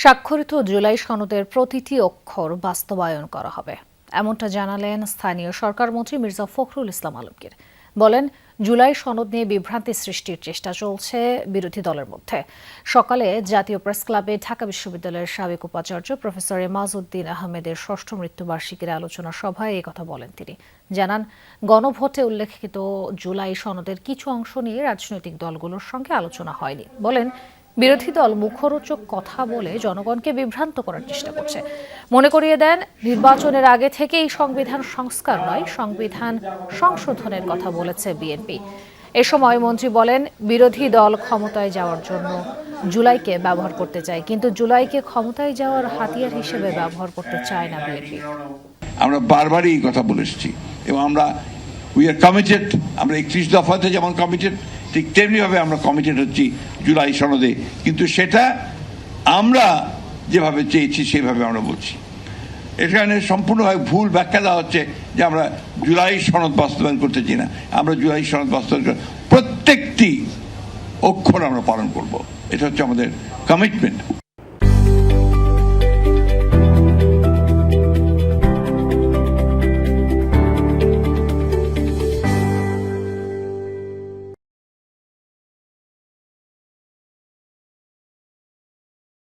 স্বাক্ষরিত জুলাই সনদের প্রতিটি অক্ষর বাস্তবায়ন করা হবে, এমনটা জানালেন স্থানীয় সরকারমন্ত্রী মির্জা ফখরুল ইসলাম আলমগীর। বলেন, জুলাই সনদ নিয়ে বিভ্রান্তি সৃষ্টির চেষ্টা চলছে বিরোধী দলের মধ্যে। সকালে জাতীয় প্রেস ক্লাবে ঢাকা বিশ্ববিদ্যালয়ের সাবেক উপাচার্য প্রফেসর এমাজউদ্দিন আহমেদের ষষ্ঠ মৃত্যুবার্ষিকীর আলোচনা সভায় এই কথা বলেন তিনি। জানান, গণভোটে উল্লেখিত জুলাই সনদের কিছু অংশ নিয়ে রাজনৈতিক দলগুলোর সঙ্গে আলোচনা হয়নি। বলেন, বিরোধী দল মুখরোচক কথা বলে জনগণকে বিভ্রান্ত করার চেষ্টা করছে। মনে করিয়ে দেন, নির্বাচনের আগে থেকেই সংবিধান সংস্কার নয়, সংবিধান সংশোধনের কথা বলেছে বিএনপি। এ সময় মন্ত্রী বলেন, বিরোধী দল ক্ষমতায় যাওয়ার জন্য জুলাইকে ব্যবহার করতে চায়, কিন্তু জুলাইকে ক্ষমতায় যাওয়ার হাতিয়ার হিসেবে ব্যবহার করতে চায় না বিএনপি। আমরা বারবারই এই কথা বলে এসেছি এবং আমরা উই আর কমিটেড। আমরা 31 দফাতে যেমন কমিটেড, ঠিক তেমনিভাবে আমরা কমিটেড হচ্ছি জুলাই সনদে, কিন্তু সেটা আমরা যেভাবে চেয়েছি সেভাবে আমরা বলছি। এখানে সম্পূর্ণভাবে ভুল ব্যাখ্যা দেওয়া হচ্ছে যে আমরা জুলাই সনদ বাস্তবায়ন করতে চাই না। আমরা জুলাই সনদ বাস্তবায়ন প্রত্যেকটি অক্ষর আমরা পালন করব, এটা হচ্ছে আমাদের কমিটমেন্ট।